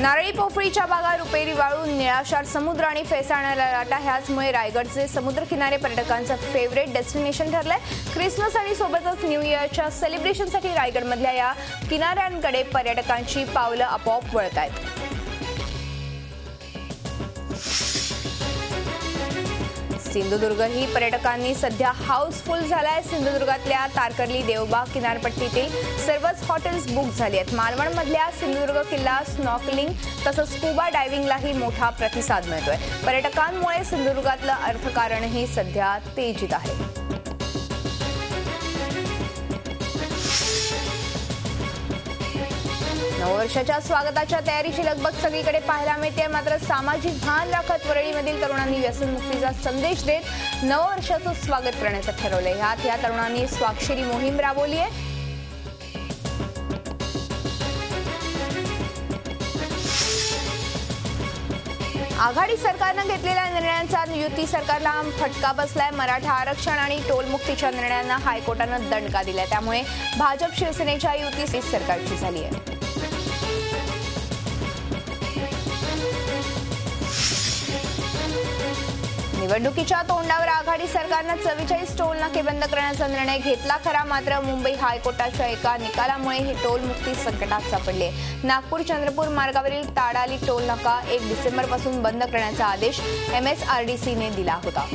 नारळी पोफळीच्या बागा, रुपेरी वाळू, निळाशार समुद्र आणि फेसाळणारा लाटा ह्याचमुळे रायगडचे समुद्र किनारे पर्यटकांचं फेवरेट डेस्टिनेशन ठरलंय। ख्रिसमस आणि सोबतच न्यू इयरच्या सेलिब्रेशनसाठी रायगडमधल्या या किनाऱ्यांकडे पर्यटकांची पावलं आपोआप वळत आहेत। सिंधुदुर्ग ही पर्यटकांनी सध्या हाऊसफुल झालाय। सिंधुदुर्गातल्या तारकर्ली, देवबाग किनारपट्टीतील सर्वच हॉटेल्स बुक झाली आहेत। मालवणमधल्या सिंधुदुर्ग किल्ला स्नॉर्कलिंग तसंच स्कूबा डायव्हिंगलाही मोठा प्रतिसाद मिळतोय। पर्यटकांमुळे सिंधुदुर्गातलं अर्थकारणही सध्या तेजीत आहे। नववर्षाच्या स्वागताच्या तयारीची लगबग सगळीकडे पाहायला मिळते। मात्र सामाजिक भान राखत वरळीमधील तरुणांनी व्यसनमुक्तीचा संदेश देत नववर्षाचं स्वागत करण्याचं ठरवलंय। ह्यात या तरुणांनी स्वाक्षरी मोहीम राबवली आहे। आघाडी सरकारनं घेतलेल्या निर्णयांचा युती सरकारला फटका बसलाय। मराठा आरक्षण आणि टोलमुक्तीच्या निर्णयांना हायकोर्टानं दणका दिलाय। त्यामुळे भाजप शिवसेनेच्या युती सरकारची झाली आहे। निवडणुकीच्या तोंडावर आघाडी सरकारनं 44 टोल नाके बंद करण्याचा निर्णय घेतला खरा, मात्र मुंबई हायकोर्टाच्या एका निकालामुळे ही टोलमुक्ती संकटात सापडली आहे। नागपूर चंद्रपूर मार्गावरील ताडाली टोल नाका 1 डिसेंबरपासून बंद करण्याचा आदेश MSRDCने दिला होता।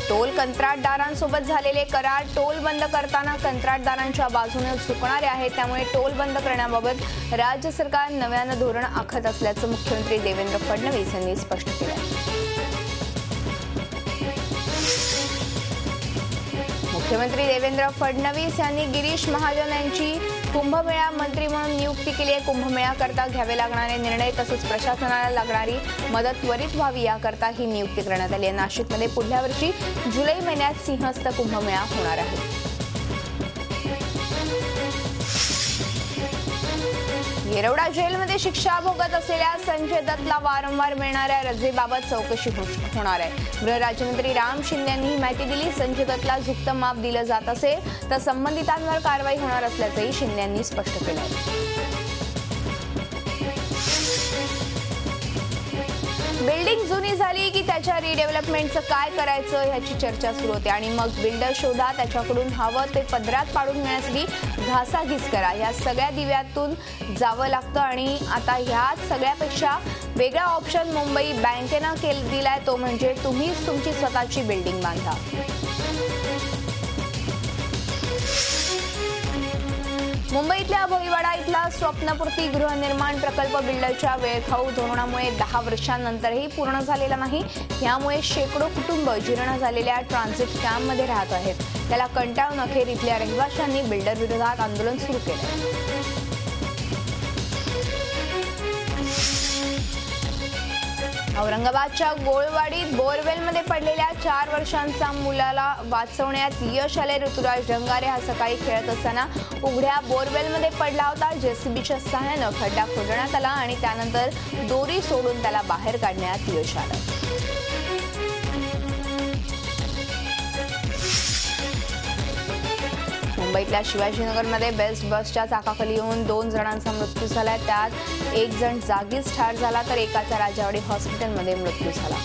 टोल कंत्राटदारांसोबत झालेले करार टोल बंद करताना कंत्राटदारांच्या बाजूने झुकणारे आहेत। त्यामुळे टोल बंद करण्याबाबत राज्य सरकार नव्यानं धोरण आखत असल्याचं मुख्यमंत्री देवेंद्र फडणवीस यांनी स्पष्ट केलं। मुख्यमंत्री देवेंद्र फडणवीस यांनी गिरीश महाजन यांची कुंभमेळा मंत्री म्हणून नियुक्ती केली आहे। कुंभमेळ्याकरता घ्यावे लागणारे निर्णय तसंच प्रशासनाला लागणारी मदत त्वरित व्हावी याकरता ही नियुक्ती करण्यात आली आहे। नाशिकमध्ये पुढल्या वर्षी जुलै महिन्यात सिंहस्थ कुंभमेळा होणार आहे। येरवडा जेलमध्ये शिक्षा भोगत असलेल्या संजय दत्तला वारंवार मिळणाऱ्या रजेबाबत चौकशी होणार आहे। गृहराज्यमंत्री राम शिंदे यांनी ही माहिती दिली। संजय दत्तला झुकतं माप दिलं जात असेल तर संबंधितांवर कारवाई होणार असल्याचंही शिंदे यांनी स्पष्ट केलं आहे। बिल्डिंग जुनी झाली की त्याच्या रिडेव्हलपमेंटचं काय करायचं ह्याची चर्चा सुरू होते आणि मग बिल्डर शोधा, त्याच्याकडून हवं ते पदरात पाडून मिळण्यासाठी घासाघीस करा। ह्या सगळ्या दिव्यातून जावं लागतं आणि आता ह्यात सगळ्यापेक्षा वेगळा ऑप्शन मुंबई बँकेनं दिलाय, तो म्हणजे तुम्हीच तुमची स्वतःची बिल्डिंग बांधा। मुंबईतल्या भोईवाडा इथला स्वप्नपूर्ती गृहनिर्माण प्रकल्प बिल्डरच्या वेळखाऊ धोरणामुळे 10 वर्षांनंतरही पूर्ण झालेला नाही। यामुळे शेकडो कुटुंब जीर्ण झालेल्या ट्रान्झिट कॅम्पमध्ये राहत आहेत। त्याला कंटाळून अखेर इथल्या रहिवाशांनी बिल्डर विरोधात आंदोलन सुरू केलं। औरंगाबादच्या गोळवाडीत बोरवेलमध्ये पडलेल्या 4 वर्षांचा मुलाला वाचवण्यात यश आले। ऋतुराज डंगारे हा सकाळी खेळत असताना उघड्या बोरवेलमध्ये पडला होता। JCBच्या सहाय्यानं खड्डा खोदण्यात आला आणि त्यानंतर दोरी सोडून त्याला बाहेर काढण्यात यश आलं। मुंबईतल्या शिवाजीनगरमध्ये बेस्ट बसच्या चाकाखाली येऊन 2 जणांचा मृत्यू झाला। त्यात एक जण जागीच ठार झाला तर एकाचा राजावाडी हॉस्पिटलमध्ये मृत्यू झाला।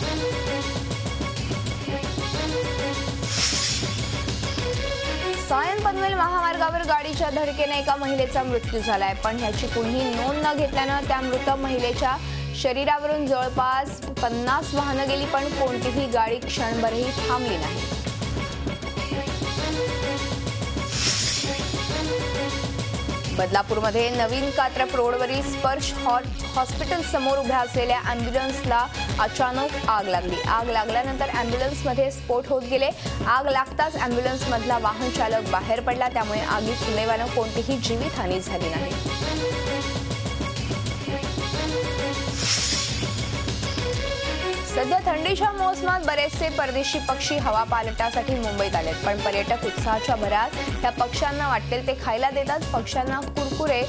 सायन पनवेल महामार्गावर गाडीच्या धडकेने एका महिलेचा मृत्यू झालाय, पण ह्याची कुणीही नोंद न घेतल्यानं त्या मृत महिलेच्या शरीरावरून जवळपास 50 वाहनं गेली, पण कोणतीही गाडी क्षणभरही थांबली नाही। बदलापूरमध्ये नवीन कात्रप रोडवरील स्पर्श हॉस्पिटल समोर उभ्या असलेल्या अँब्युलन्सला अचानक आग लागली। आग लागल्यानंतर अँब्युलन्समध्ये स्फोट होत गेले। आग लागताच अँब्युलन्समधला वाहन चालक बाहेर पडला। त्यामुळे आगीत सुदैवानं कोणतीही जीवितहानी झाली नाही। सध्या थंडीच्या मोसमात बरेचसे परदेशी पक्षी हवा पालटासाठी मुंबईत आलेत, पण पर्यटक उत्साहाच्या भरात या पक्ष्यांना वाटेल ते खायला देतात। पक्ष्यांना कुरकुरे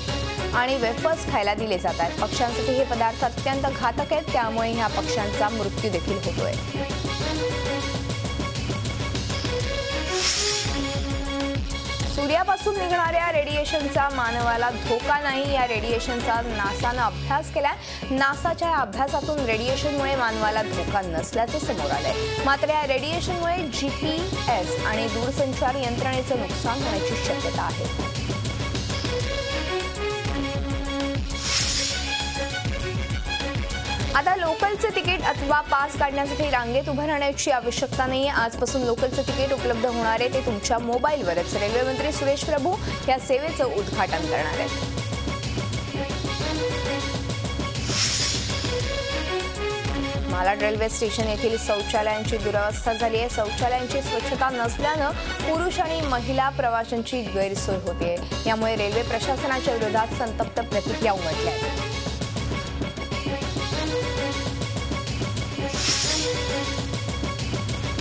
आणि वेफर्स खायला दिले जात आहेत। पक्ष्यांसाठी हे पदार्थ अत्यंत घातक आहेत, त्यामुळे ह्या पक्ष्यांचा मृत्यू देखील होतोय। सूर्यापासून निघणाऱ्या रेडिएशनचा मानवाला धोका नाही, या रेडिएशनचा नासानं अभ्यास केलाय। नासाच्या अभ्यासातून रेडिएशनमुळे मानवाला धोका नसल्याचं समोर आलंय। मात्र या रेडिएशनमुळे GPS आणि दूरसंचार यंत्रणेचं नुकसान होण्याची शक्यता आहे। आता लोकलचे तिकीट अथवा पास काढण्यासाठी रांगेत उभं राहण्याची आवश्यकता नाहीये। आजपासून लोकलचे तिकीट उपलब्ध होणार आहे ते तुमच्या मोबाईलवरच। रेल्वे मंत्री सुरेश प्रभू या सेवेचं उद्घाटन करणार आहेत। मालाड रेल्वे स्टेशन येथील शौचालयांची दुरवस्था झाली आहे। शौचालयांची स्वच्छता नसल्यानं पुरुष आणि महिला प्रवाशांची गैरसोय होते। यामुळे रेल्वे प्रशासनाच्या विरोधात संतप्त प्रतिक्रिया उमटल्या आहेत।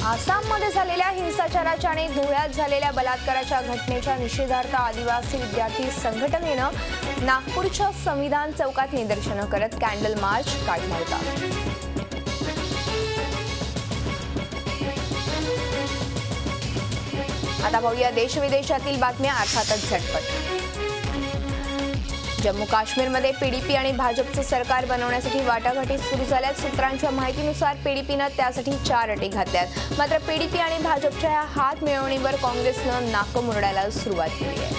आसाममध्ये झालेल्या हिंसाचाराच्या आणि धुळ्यात झालेल्या बलात्काराच्या घटनेच्या निषेधार्थ आदिवासी विद्यार्थी संघटनेनं नागपूरच्या संविधान चौकात निदर्शनं करत कॅन्डल मार्च काढला होता। आता पाहूया देशविदेशातील बातम्या, अर्थातच झटपट। जम्मू काश्मीरमध्ये पीडीपी आणि भाजपचं सरकार बनवण्यासाठी वाटाघाटी सुरू झाल्यात। सूत्रांच्या माहितीनुसार पीडीपीनं त्यासाठी 4 अटी घातल्यात। मात्र पीडीपी आणि भाजपच्या या हात मिळवणीवर काँग्रेसनं नाकं मुरडायला सुरुवात केली आहे।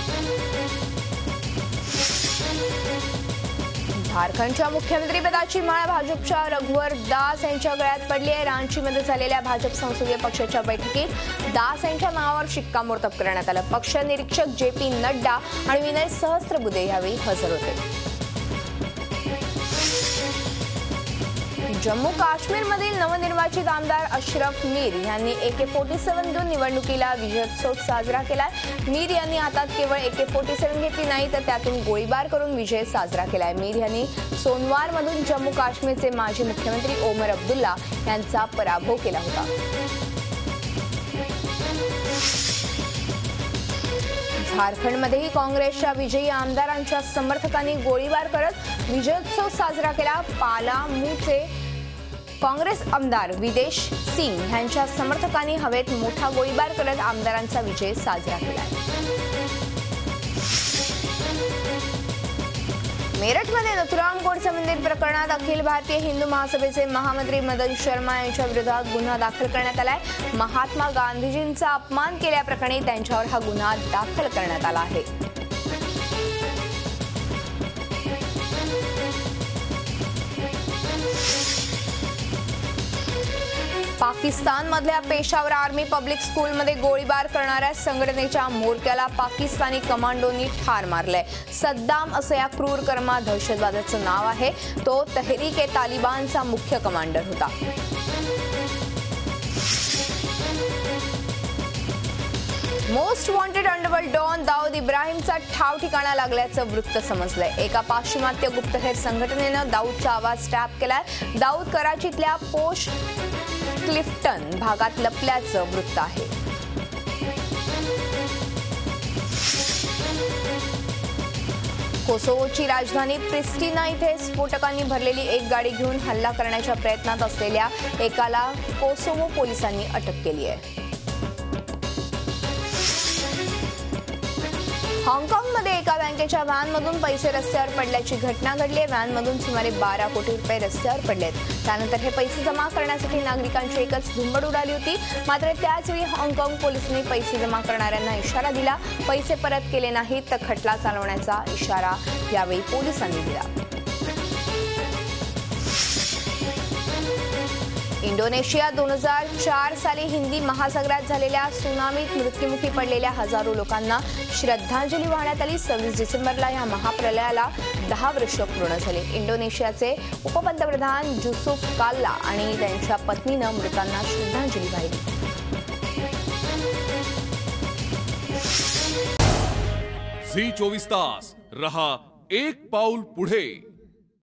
झारखंडच्या मुख्यमंत्रीपदाची माळ भाजपच्या रघुवर दास यांच्या गळ्यात पडली आहे। रांचीमध्ये झालेल्या भाजप संसदीय पक्षाच्या बैठकीत दास यांच्या नावावर शिक्कामोर्तब करण्यात आलं। पक्ष निरीक्षक JP नड्डा आणि विनय सहस्त्रबुद्धे यावेळी हजर होते। जम्मू काश्मीरमधील नवनिर्वाचित आमदार अशरफ मीर यांनी AK-47 घेऊन निवडणुकीला विजयोत्सव साजरा केलाय। मीर यांनी हातात केवळ AK-47 घेतली नाही तर त्यातून गोळीबार करून विजय साजरा केलाय। मीर यांनी सोनवारमधून जम्मू काश्मीरचे माजी मुख्यमंत्री ओमर अब्दुल्ला यांचा पराभव केला होता। झारखंडमध्येही काँग्रेसच्या विजयी आमदारांच्या समर्थकांनी गोळीबार करत विजयोत्सव साजरा केला। पालामूचे काँग्रेस आमदार विदेश सिंग यांच्या समर्थकांनी हवेत मोठा गोळीबार करत आमदारांचा विजय साजरा केला। मेरठमध्ये नथुराम गोडसे मंदिर प्रकरणात अखिल भारतीय हिंदू महासभेचे महामंत्री मदन शर्मा यांच्या विरोधात गुन्हा दाखल करण्यात आलाय। महात्मा गांधीजींचा अपमान केल्याप्रकरणी त्यांच्यावर हा गुन्हा दाखल करण्यात आला आहे। पाकिस्तानमधल्या पेशावर आर्मी पब्लिक स्कूलमध्ये गोळीबार करणाऱ्या संघटनेच्या म्होरक्याला पाकिस्तानी कमांडोंनी ठार मारलंय। सद्दाम असं या क्रूर कर्मा दहशतवाद्याचं नाव आहे। तो तहरीक-ए-तालिबानचा मुख्य कमांडर होता। Most wanted underworld don Dawood इब्राहिमचा ठाव ठिकाणा लागल्याचं वृत्त समजलंय। एका पाश्चिमात्य गुप्तहेर संघटनेनं दाऊदचा आवाज टॅप केलाय। दाऊद कराचीतल्या पोश क्लिफ्टन भागात लपल्याचं वृत्त आहे। कोसोवोची राजधानी प्रिस्टिना इथे स्फोटकांनी भरलेली एक गाडी घेऊन हल्ला करण्याच्या प्रयत्नात असलेल्या एकाला कोसोवो पोलिसांनी अटक केली आहे। हाँगकाँगमध्ये एका बँकेच्या व्हॅनमधून पैसे रस्त्यावर पडल्याची घटना घडली आहे। व्हॅनमधून सुमारे 12 कोटी रुपये रस्त्यावर पडलेत। त्यानंतर हे पैसे जमा करण्यासाठी नागरिकांची एकच झुंबड उडाली होती। मात्र त्याचवेळी हाँगकाँग पोलिसांनी पैसे जमा करणाऱ्यांना इशारा दिला। पैसे परत केले नाहीत तर खटला चालवण्याचा इशारा यावेळी पोलिसांनी दिला। इंडोनेशिया 2004 साली हिंदी महासागरात झालेल्या सुनामीत मृत्युमुखी पडलेल्या हजारो लोकांना श्रद्धांजली वाहण्यात आली। 26 डिसेंबरला या महाप्रलयाला 10 वर्ष पूर्ण झाली। इंडोनेशियाचे उपपंतप्रधान युसूफ काल्ला आणि त्यांच्या पत्नीनं मृतांना श्रद्धांजली वाहिली। झी 24 तास रहा एक पाऊल पुढे।